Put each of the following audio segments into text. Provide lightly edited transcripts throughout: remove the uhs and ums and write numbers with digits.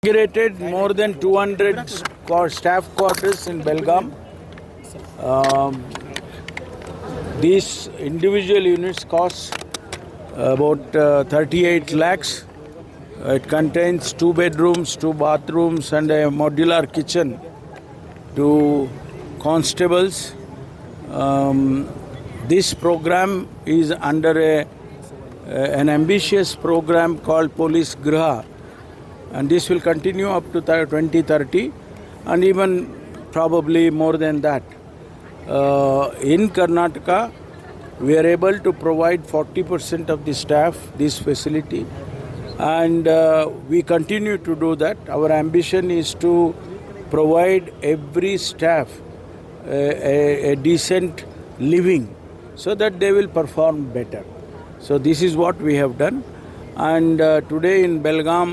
Inaugurated more than 200 staff quarters in Belgaum. These individual units cost about 38 lakhs. It contains 2 bedrooms, 2 bathrooms and a modular kitchen to constables. This program is under an ambitious program called Police Griha, and this will continue up to 2030 and even probably more than that. In Karnataka, we are able to provide 40% of the staff this facility, and we continue to do that. Our ambition is to provide every staff a decent living so that they will perform better. So this is what we have done, and today in Belgaum,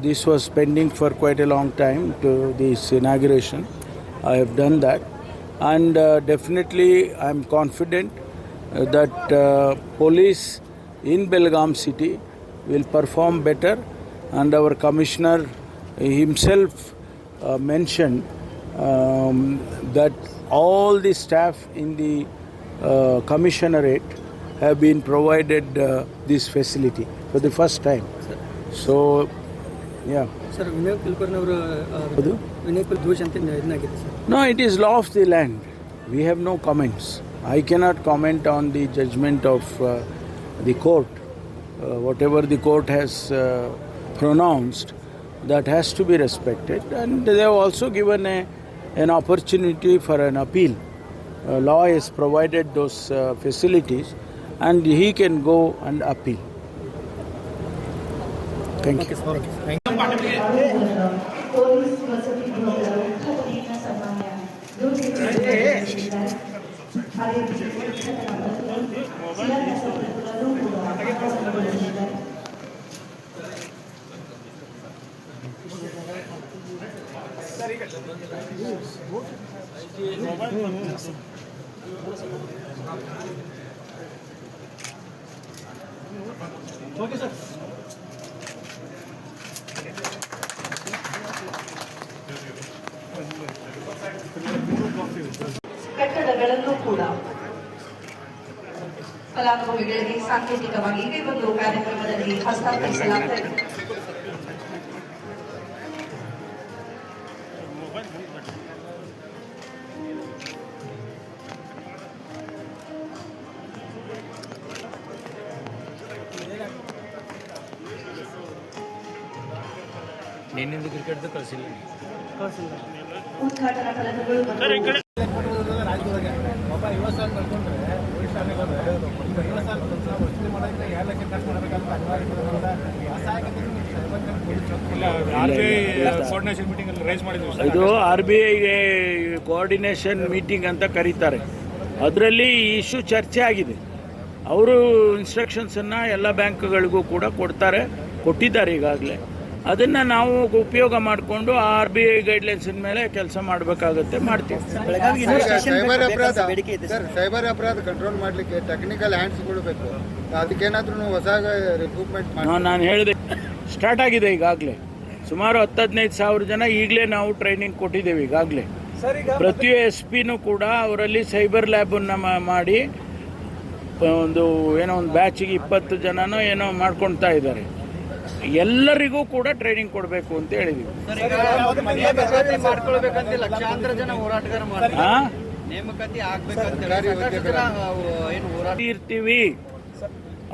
this was pending for quite a long time to this inauguration. I have done that, and definitely I am confident that police in Belgaum city will perform better, and our commissioner himself mentioned that all the staff in the commissionerate have been provided this facility for the first time. So, yeah. Sir, No, it is law of the land. We have no comments. I cannot comment on the judgment of the court. Whatever the court has pronounced, that has to be respected. And they have also given an opportunity for an appeal. Law has provided those facilities, and he can go and appeal. Thank you. Okay, sir. ಕಟ್ಟಡಗಳನ್ನು ಕೂಡ ಫಲಾನುಭವಿಗಳಿಗೆ ಸಾಂಕೇತಿಕವಾಗಿ ಈ ಒಂದು ಕಾರ್ಯಕ್ರಮದಲ್ಲಿ ಹಸ್ತಾಂತರಿಸಲಾಗುತ್ತದೆ. ನಿನ್ನಿಂದ cricket ಕಳಿಸಿಲ್ಲ ಉದ್ಘಾಟನಾ ಫಲಕಗಳು ಇದು RBI ಕೋಆರ್ಡಿನೇಷನ್ ಮೀಟಿಂಗ್ ಅಂತ ಕರೀತಾರೆ. ಅದರಲ್ಲಿ ಈ ಇಶ್ಯೂ ಚರ್ಚೆ ಆಗಿದೆ. ಅವರು ಇನ್ಸ್ಟ್ರಕ್ಷನ್ಸನ್ನು ಎಲ್ಲ ಬ್ಯಾಂಕ್ಗಳಿಗೂ ಕೂಡ ಕೊಟ್ಟಿದ್ದಾರೆ ಈಗಾಗಲೇ. ಅದನ್ನು ನಾವು ಉಪಯೋಗ ಮಾಡಿಕೊಂಡು RBI ಗೈಡ್ಲೈನ್ಸಿನ ಮೇಲೆ ಕೆಲಸ ಮಾಡಬೇಕಾಗುತ್ತೆ, ಮಾಡ್ತೀವಿ. ಸೈಬರ್ ಅಪರಾಧ ಕಂಟ್ರೋಲ್ ಮಾಡಲಿಕ್ಕೆ ಟೆಕ್ನಿಕಲ್ ಹ್ಯಾಂಡ್ಸ್ಗಳು ಬೇಕು. ಅದಕ್ಕೇನಾದ್ರೂ ಹೊಸ ರಿಕ್ರೂಟ್ಮೆಂಟ್ ನಾನು ಹೇಳಿದೆ, ಸ್ಟಾರ್ಟ್ ಆಗಿದೆ ಈಗಾಗಲೇ. ಸುಮಾರು 10-15 ಸಾವಿರ ಜನ ಈಗಲೇ ನಾವು ಟ್ರೈನಿಂಗ್ ಕೊಟ್ಟಿದ್ದೇವೆ ಈಗಾಗಲೇ. ಪ್ರತಿ SP ಕೂಡ ಅವರಲ್ಲಿ ಸೈಬರ್ ಲ್ಯಾಬನ್ನು ಮಾಡಿ ಒಂದು ಬ್ಯಾಚಿಗೆ 20 ಜನನೋ ಏನೋ ಮಾಡ್ಕೊಳ್ತಾ ಇದ್ದಾರೆ. ಎಲ್ಲರಿಗೂ ಕೂಡ ಟ್ರೈನಿಂಗ್ ಕೊಡಬೇಕು ಅಂತ ಹೇಳಿದೀವಿ. ಇರ್ತೀವಿ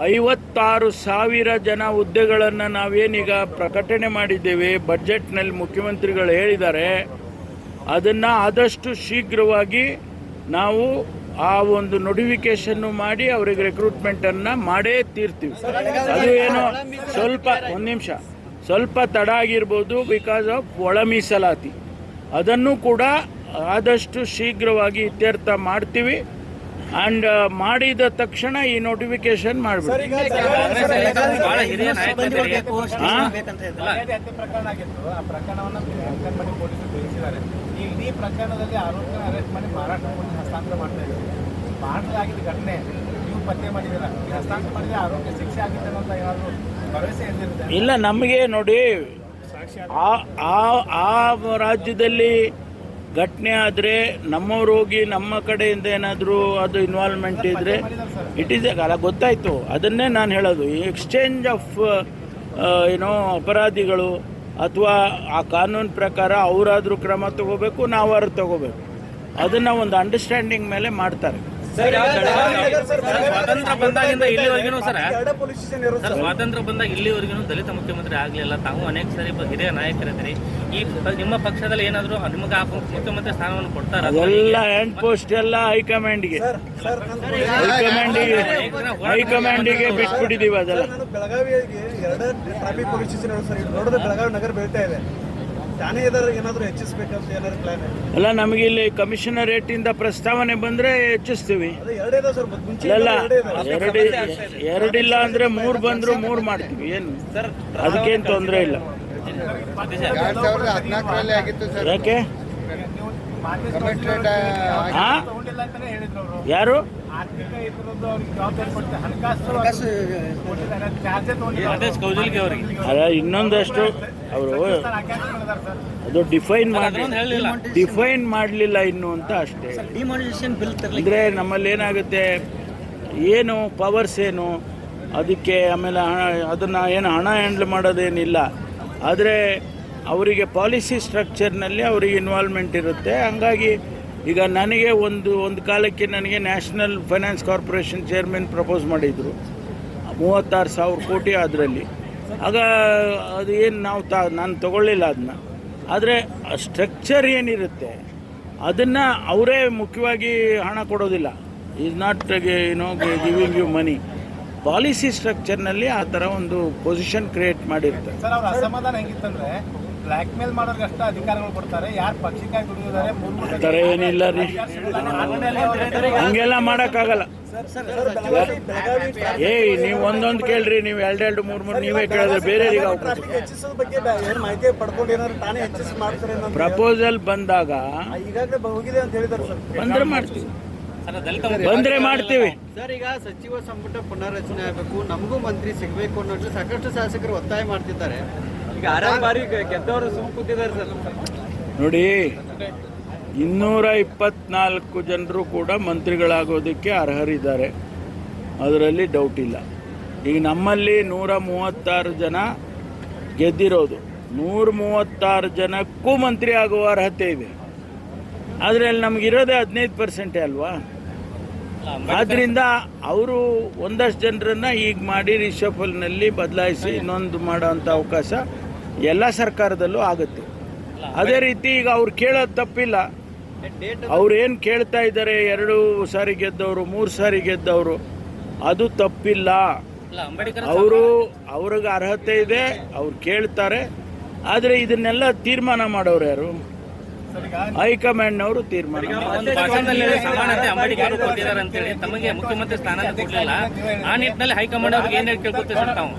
56,000 ಜನ ಹುದ್ದೆಗಳನ್ನು ನಾವೇನೀಗ ಪ್ರಕಟಣೆ ಮಾಡಿದ್ದೇವೆ. ಬಜೆಟ್ನಲ್ಲಿ ಮುಖ್ಯಮಂತ್ರಿಗಳು ಹೇಳಿದ್ದಾರೆ, ಅದನ್ನು ಆದಷ್ಟು ಶೀಘ್ರವಾಗಿ ನಾವು ಆ ಒಂದು ನೋಟಿಫಿಕೇಶನ್ ಮಾಡಿ ಅವರಿಗೆ ರಿಕ್ರೂಟ್ಮೆಂಟನ್ನು ಮಾಡೇ ತೀರ್ತೀವಿ. ಅದು ಏನೋ ಸ್ವಲ್ಪ ತಡ ಆಗಿರ್ಬೋದು ಬಿಕಾಸ್ ಆಫ್ ಒಳ ಮೀಸಲಾತಿ. ಅದನ್ನು ಕೂಡ ಆದಷ್ಟು ಶೀಘ್ರವಾಗಿ ಇತ್ಯರ್ಥ ಮಾಡ್ತೀವಿ. ಆ್ಯಂಡ್ ಮಾಡಿದ ತಕ್ಷಣ ಈ ನೋಟಿಫಿಕೇಶನ್ ಮಾಡಿಬಿಡ್ತೀವಿ. ಈ ಪ್ರಕರಣದಲ್ಲಿ ಆರೋಪಿನ ಅರೆಸ್ಟ್ ಮಾಡಿ ಮಹಾರಾಷ್ಟ್ರ ಪೊಲೀಸ್ ಹಸ್ತಾಂತರ ಮಾಡ್ತಾ ಇದ್ದಾರೆ. ಮಾಡಲಾಗಿದ್ದ ಘಟನೆ ನೀವು ಪತ್ತೆ ಮಾಡಿದ್ದೀರಾ? ಹಸ್ತಾಂತರ ಮಾಡಿದ್ರೆ ಆರೋಪಿ ಶಿಕ್ಷೆ ಆಗಿತ್ತು ಅಂತ ಏನಾದರೂ ಭರವಸೆ ಇದ್ದಿರುತ್ತೆ? ಇಲ್ಲ, ನಮಗೆ ನೋಡಿ ಆ ರಾಜ್ಯದಲ್ಲಿ ಘಟನೆ ಆದರೆ ನಮ್ಮವ್ರು ಹೋಗಿ ನಮ್ಮ ಕಡೆಯಿಂದ ಏನಾದರೂ ಅದು ಇನ್ವಾಲ್ವ್ಮೆಂಟ್ ಇದ್ದರೆ ಇಟ್ ಈಸ್ ಅಲ್ಲ, ಗೊತ್ತಾಯಿತು. ಅದನ್ನೇ ನಾನು ಹೇಳೋದು, ಎಕ್ಸ್ಚೇಂಜ್ ಆಫ್ ಏನೋ ಅಪರಾಧಿಗಳು ಅಥವಾ ಆ ಕಾನೂನು ಪ್ರಕಾರ ಅವರಾದರೂ ಕ್ರಮ ತಗೋಬೇಕು, ನಾವಾದ್ರೂ ತಗೋಬೇಕು. ಅದನ್ನು ಒಂದು ಅಂಡರ್ಸ್ಟ್ಯಾಂಡಿಂಗ್ ಮೇಲೆ ಮಾಡ್ತಾರೆ. ಸ್ವಾತಂತ್ರ್ಯ ಬಂದಾಗಿಂದ ಇಲ್ಲಿವರೆಗೂ ಸ್ವಾತಂತ್ರ್ಯ ಬಂದಾಗ ಇಲ್ಲಿವರೆಗೂ ದಲಿತ ಮುಖ್ಯಮಂತ್ರಿ ಆಗಲಿಲ್ಲ. ತಾವು ಅನೇಕ ಸಾರಿ ಹಿರಿಯ ನಾಯಕರಿದ್ದೀರಿ. ಈ ನಿಮ್ಮ ಪಕ್ಷದಲ್ಲಿ ಏನಾದರೂ ನಿಮಗೆ ಆ ಮುಖ್ಯಮಂತ್ರಿ ಸ್ಥಾನವನ್ನು ಕೊಡ್ತಾರ? ಅದೆಲ್ಲ ಹ್ಯಾಂಡ್ ಪೋಸ್ಟ್ ಎಲ್ಲ ಹೈಕಮಾಂಡ್ಗೆ ಹೈಕಮಾಂಡಿಗೆ ಬಿಟ್ಬಿಟ್ಟಿದ್ದೀವಿ. ಅದೆಲ್ಲ ಬೆಳಗಾವಿಗೆ 2 ಟ್ರಾಫಿಕ್ ಪೊಲೀಸ್ ಸ್ಟೇಷನ್ ಸರ್, ನೋಡಿದ್ರೆ ಬೆಳಗಾವಿ ನಗರ ಬೀಳ್ತಾ ಇದೆ. ಠಾಣೆ ಏನಾದರೂ ಹೆಚ್ಚಿಸ್ಬೇಕಂತ ಏನಾದ್ರು ಪ್ಲಾನ್ ಅಲ್ಲ, ನಮಗೆ ಇಲ್ಲಿ ಕಮಿಷನರೇಟಿಂದ ಪ್ರಸ್ತಾವನೆ ಬಂದರೆ ಹೆಚ್ಚಿಸ್ತೀವಿ. ಇಲ್ಲ, ಎರಡಿಲ್ಲ ಅಂದರೆ 3 ಬಂದರೂ 3 ಮಾಡ್ತೀವಿ. ಏನು ಅದಕ್ಕೇನು ತೊಂದರೆ ಇಲ್ಲ. 2014ರಲ್ಲಿ ಆಗಿತ್ತು ಸರ್. ಯಾಕೆ ಕಮಿಷನರೇಟ್ ಯಾರು ಅಲ್ಲ, ಇನ್ನೊಂದಷ್ಟು ಅವರು ಅದು ಡಿಫೈನ್ ಮಾಡಲಿಲ್ಲ ಇನ್ನು ಅಂತ ಅಷ್ಟೇ. ಅಂದರೆ ನಮ್ಮಲ್ಲಿ ಏನಾಗುತ್ತೆ, ಏನು ಪವರ್ಸ್ ಏನು ಅದಕ್ಕೆ, ಆಮೇಲೆ ಅದನ್ನು ಏನು ಹಣ ಹ್ಯಾಂಡ್ಲ್ ಮಾಡೋದೇನಿಲ್ಲ. ಆದರೆ ಅವರಿಗೆ ಪಾಲಿಸಿ ಸ್ಟ್ರಕ್ಚರ್ನಲ್ಲಿ ಅವರಿಗೆ ಇನ್ವಾಲ್ವ್ಮೆಂಟ್ ಇರುತ್ತೆ. ಹಂಗಾಗಿ ಈಗ ನನಗೆ ಒಂದು ಕಾಲಕ್ಕೆ ನನಗೆ national finance corporation chairman propose ಮಾಡಿದರು, 36,000 ಕೋಟಿ ಅದರಲ್ಲಿ. ಆಗ ಅದು ಏನು ನಾನು ತಗೊಳ್ಳಿಲ್ಲ ಅದನ್ನ. ಆದರೆ ಸ್ಟ್ರಕ್ಚರ್ ಏನಿರುತ್ತೆ ಅದನ್ನು ಅವರೇ ಮುಖ್ಯವಾಗಿ ಹಣ ಕೊಡೋದಿಲ್ಲ. Is not giving you money. Policy ಸ್ಟ್ರಕ್ಚರ್ನಲ್ಲಿ ಆ ಥರ ಒಂದು ಪೊಸಿಷನ್ ಕ್ರಿಯೇಟ್ ಮಾಡಿರ್ತಾರೆ. ಸರ್, ಅವ್ರ ಅಸಮಾಧಾನ ಹೆಂಗಿತ್ತಂದ್ರೆ ಬ್ಲ್ಯಾಕ್ ಮೇಲ್ ಮಾಡೋರ್ಗೆ ಅಷ್ಟ ಅಧಿಕಾರಗಳು ಕೊಡ್ತಾರೆ, ಯಾರು ಪಕ್ಷಕ್ಕಾಗಿ ದುಡಿದಿದ್ದಾರೆ ಆ ಥರ ಏನಿಲ್ಲ ರೀ, ಹಂಗೆಲ್ಲ ಮಾಡೋಕ್ಕಾಗಲ್ಲ. ನೀವು ಒಂದೊಂದು ಕೇಳ್ರಿ, ನೀವು 2 3 ನೀವೇ ಕೇಳಿದ್ರೆ ಬೇರೆಯವರಿಗೆ ಪ್ರಪೋಸಲ್ ಬಂದಾಗ ಬಂದರೆ ಮಾಡ್ತೀವಿ, ಬಂದರೆ ಮಾಡ್ತೀವಿ. ಸರ್, ಈಗ ಸಚಿವ ಸಂಪುಟ ಪುನರ್ರಚನೆ ಆಗಬೇಕು, ನಮಗೂ ಮಂತ್ರಿ ಸಿಗಬೇಕು ಅನ್ನೋದು ಸಾಕಷ್ಟು ಶಾಸಕರು ಒತ್ತಾಯ ಮಾಡ್ತಿದ್ದಾರೆ. ಈಗ 6 ಬಾರಿ ಗೆದ್ದವರು ಸುಮ್ಮನೆ ಸರ್. ನೋಡಿ, 224 ಜನರು ಕೂಡ ಮಂತ್ರಿಗಳಾಗೋದಕ್ಕೆ ಅರ್ಹರಿದ್ದಾರೆ, ಅದರಲ್ಲಿ ಡೌಟ್ ಇಲ್ಲ. ಈಗ ನಮ್ಮಲ್ಲಿ 136 ಜನ ಗೆದ್ದಿರೋದು, 136 ಜನಕ್ಕೂ ಮಂತ್ರಿ ಆಗುವ ಅರ್ಹತೆ ಇದೆ. ಆದರೆ ಅಲ್ಲಿ ನಮಗಿರೋದೇ 15% ಅಲ್ವಾ. ಆದ್ದರಿಂದ ಅವರು ಒಂದಷ್ಟು ಜನರನ್ನು ಈಗ ಮಾಡಿ ರಿಷಫಲ್ನಲ್ಲಿ ಬದಲಾಯಿಸಿ ಇನ್ನೊಂದು ಮಾಡೋವಂಥ ಅವಕಾಶ ಎಲ್ಲ ಸರ್ಕಾರದಲ್ಲೂ ಆಗುತ್ತೆ. ಅದೇ ರೀತಿ ಈಗ ಅವ್ರು ಕೇಳೋದು ತಪ್ಪಿಲ್ಲ. ಅವ್ರೇನು ಕೇಳ್ತಾ ಇದ್ದಾರೆ, 2 ಸಾರಿ ಗೆದ್ದವರು 3 ಸಾರಿ ಗೆದ್ದವರು, ಅದು ತಪ್ಪಿಲ್ಲ. ಅವ್ರಿಗೆ ಅರ್ಹತೆ ಇದೆ, ಅವ್ರು ಕೇಳ್ತಾರೆ. ಆದರೆ ಇದನ್ನೆಲ್ಲ ತೀರ್ಮಾನ ಮಾಡೋರು ಯಾರು? ಹೈಕಮಾಂಡ್ನವರು ತೀರ್ಮಾನ. ಸಮಾನತೆ ಅಂಬೇಡ್ಕರ್ ಕೊಟ್ಟಿದ್ದಾರೆ ಅಂತೇಳಿ ತಮಗೆ ಮುಖ್ಯಮಂತ್ರಿ ಸ್ಥಾನ ಕೊಡಲಿಲ್ಲ. ಆ ನಿಟ್ಟಿನಲ್ಲಿ ಹೈಕಮಾಂಡ್ ಅವ್ರಿಗೆ ಏನ್ ಕೇಳ್ಕೊತೀವಿ ಸರ್ ತಾವು?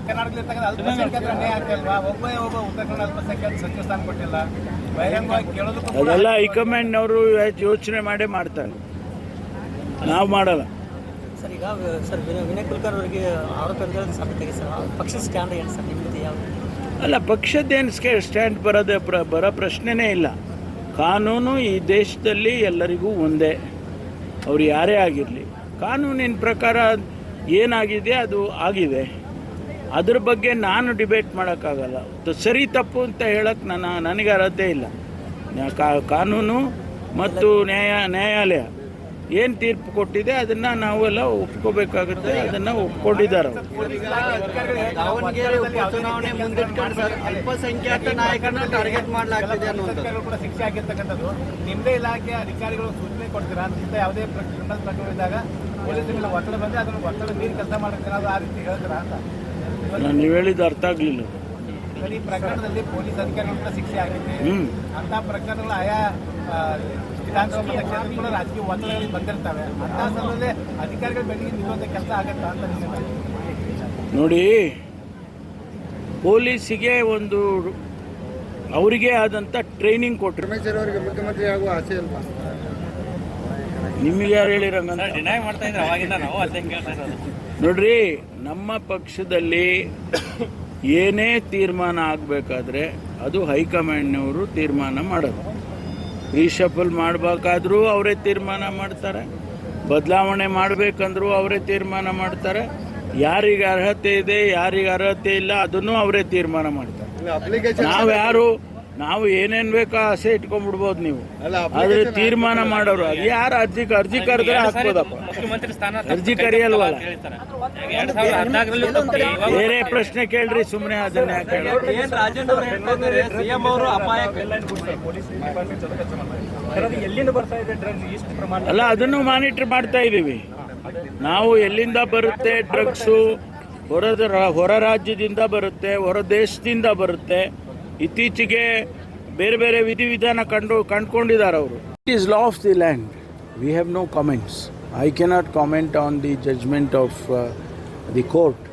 ಅದೆಲ್ಲ ಹೈಕಮಾಂಡ್ನವರು ಯೋಚನೆ ಮಾಡೇ ಮಾಡ್ತಾರೆ, ನಾವು ಮಾಡಲ್ಲ. ಸರ್, ಈಗ ವಿನಯ್ ಕುಲಕರ್ಣಿ ಅವರಿಗೆ ಆರೋಪ ಸಾಬೀತಾಗಿ ಸರ್, ಪಕ್ಷದ ಸ್ಟ್ಯಾಂಡ್ ಏನು ಸರ್ ನಿಮ್ಮದು? ಯಾವ ಅಲ್ಲ, ಪಕ್ಷದ್ದೇನು ಸ್ಟ್ಯಾಂಡ್ ಬರೋ ಪ್ರಶ್ನೆನೇ ಇಲ್ಲ. ಕಾನೂನು ಈ ದೇಶದಲ್ಲಿ ಎಲ್ಲರಿಗೂ ಒಂದೇ, ಅವ್ರು ಯಾರೇ ಆಗಿರಲಿ. ಕಾನೂನಿನ ಪ್ರಕಾರ ಏನಾಗಿದೆ ಅದು ಆಗಿದೆ. ಅದ್ರ ಬಗ್ಗೆ ನಾನು ಡಿಬೇಟ್ ಮಾಡೋಕ್ಕಾಗಲ್ಲ. ಸರಿ ತಪ್ಪು ಅಂತ ಹೇಳಕ್ಕೆ ನನಗೆ ಅರ್ಹತೆ ಇಲ್ಲ. ಕಾನೂನು ಮತ್ತು ನ್ಯಾಯಾಲಯ ಏನು ತೀರ್ಪು ಕೊಟ್ಟಿದೆ ಅದನ್ನು ನಾವೆಲ್ಲ ಒಪ್ಕೋಬೇಕಾಗುತ್ತೆ. ಅದನ್ನು ಒಪ್ಕೊಂಡಿದ್ದಾರೆ. ದಾವಣಗೆರೆ ಉಪಚುನಾವಣೆ ಮುಂದಿಟ್ಕೊಂಡು ಸರ್, ಅಲ್ಪಸಂಖ್ಯಾತ ನಾಯಕರನ್ನ ಟಾರ್ಗೆಟ್ ಮಾಡಲಾಗ್ತಿದೆ ಅನ್ನುವಂಥದ್ದು ಕೂಡ ಶಿಕ್ಷೆ ಆಗಿರ್ತಕ್ಕಂಥದ್ದು. ನಿಮ್ಮದೇ ಇಲಾಖೆ ಅಧಿಕಾರಿಗಳು ಸೂಚನೆ ಕೊಡ್ತೀರಾ ಅಂತ ಯಾವುದೇ ಕ್ರಿಮಿನಲ್ ಪ್ರಕರಣ ಇದ್ದಾಗ ಪೊಲೀಸ್ ಮೇಲೆ ಒತ್ತಡ ಬಂದರೆ ಅದನ್ನು ಒತ್ತಡ ಮೀರಿ ಕೆಲಸ ಮಾಡೋಕ್ಕೆ ಆ ರೀತಿ ಹೇಳ್ತೀರಾ ಅಂತ? ನೀವು ಹೇಳಿದ್ದು ಅರ್ಥ ಆಗಲಿಲ್ಲ. ಈ ಪ್ರಕರಣದಲ್ಲಿ ಪೊಲೀಸ್ ಅಧಿಕಾರಿಗಳು ಕೂಡ ಶಿಕ್ಷೆ ಆಗಿದೆ. ಅಂತ ಪ್ರಕರಣಗಳು ಆಯಾ ವಿಧಾನಸಭಾ ಕ್ಷೇತ್ರ ಕೂಡ ರಾಜಕೀಯ ಒತ್ತಡಗಳು ಬಂದಿರ್ತವೆ. ಅಂತ ಸಮಯದಲ್ಲಿ ಅಧಿಕಾರಿಗಳ ಬೆಳಗ್ಗೆ ನಿಲ್ಲುವಂಥ ಕೆಲಸ ಆಗತ್ತಾ ಅಂತ ನಿಮಗೆ? ನೋಡಿ, ಪೊಲೀಸಿಗೆ ಒಂದು ಅವರಿಗೆ ಆದಂಥ ಟ್ರೈನಿಂಗ್ ಕೊಟ್ಟರು. ಪರಮೇಶ್ವರ್ ಅವರಿಗೆ ಮುಖ್ಯಮಂತ್ರಿ ಆಗುವ ಆಸೆ ಅಲ್ವಾ? ನಿಮಗೆ ಯಾರು ಹೇಳಿರಂಗ? ಡಿನೈ ಮಾಡ್ತಾ ಇದ್ರೆ ಅವಾಗಿಂದ ನಾವು ಅದೇ ಕೇಳ್ತಾ ಇರೋದು. ನೋಡ್ರಿ, ನಮ್ಮ ಪಕ್ಷದಲ್ಲಿ ಏನೇ ತೀರ್ಮಾನ ಆಗಬೇಕಾದ್ರೆ ಅದು ಹೈಕಮಾಂಡ್ನವರು ತೀರ್ಮಾನ ಮಾಡೋದು. ರೀಶಫಲ್ ಮಾಡಬೇಕಾದ್ರೂ ಅವರೇ ತೀರ್ಮಾನ ಮಾಡ್ತಾರೆ, ಬದಲಾವಣೆ ಮಾಡಬೇಕಂದ್ರೂ ಅವರೇ ತೀರ್ಮಾನ ಮಾಡ್ತಾರೆ, ಯಾರಿಗೆ ಅರ್ಹತೆ ಇದೆ ಯಾರಿಗೆ ಅರ್ಹತೆ ಇಲ್ಲ ಅದನ್ನು ಅವರೇ ತೀರ್ಮಾನ ಮಾಡ್ತಾರೆ. ಅಪ್ಲಿಕೇಶನ್ ನಾವು ಏನೇನು ಬೇಕೋ ಆಸೆ ಇಟ್ಕೊಂಡ್ಬಿಡ್ಬೋದು ನೀವು, ಅಲ್ಲ, ಆದರೆ ತೀರ್ಮಾನ ಮಾಡೋರು ಅದು ಯಾರು ಅರ್ಜಿ ಕರೆದ್ರೆ ಹಾಕ್ಬೋದಪ್ಪ, ಮುಖ್ಯಮಂತ್ರಿ ಸ್ಥಾನ ಅರ್ಜಿ ಕರೆಯಲ್ವಲ್ಲ. ಹೇಳ್ತಾರೆ 2014 ತಪ್ಪಿ ಇವಾಗ ಬೇರೆ ಪ್ರಶ್ನೆ ಕೇಳ್ರಿ, ಸುಮ್ಮನೆ ಅದನ್ನ ಯಾಕೆ ಹೇಳೋದು? ಏನ್ ರಾಜೇಂದ್ರ ಅವರು ಹೇಳ್ತಾ ಇದ್ದಾರೆ ಸಿಎಂ ಅವರು ಅಪಾಯಕ್ಕೆ ಎಲ್ಲಿಂದ ಬರ್ತಾ ಇದೆ ಡ್ರಗ್ಸ್ ಇಷ್ಟು ಪ್ರಮಾಣ? ಅಲ್ಲ, ಅದನ್ನು ಮಾನಿಟರ್ ಮಾಡ್ತಾ ಇದ್ದೀವಿ ನಾವು. ಎಲ್ಲಿಂದ ಬರುತ್ತೆ ಡ್ರಗ್ಸು? ಹೊರ ರಾಜ್ಯದಿಂದ ಬರುತ್ತೆ, ಹೊರ ದೇಶದಿಂದ ಬರುತ್ತೆ. ಇತ್ತೀಚೆಗೆ ಬೇರೆ ಬೇರೆ ವಿಧಿವಿಧಾನ ಕಂಡುಕೊಂಡಿದ್ದಾರೆ ಅವರು. It is law of the land. We have no comments. I cannot comment on the judgment of the court.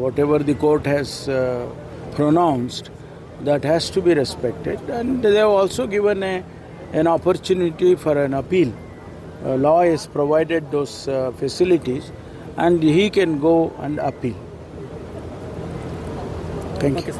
Whatever the court has pronounced, that has to be respected, and they have also given an opportunity for an appeal. Law has provided those facilities, and he can go and appeal. Thank you.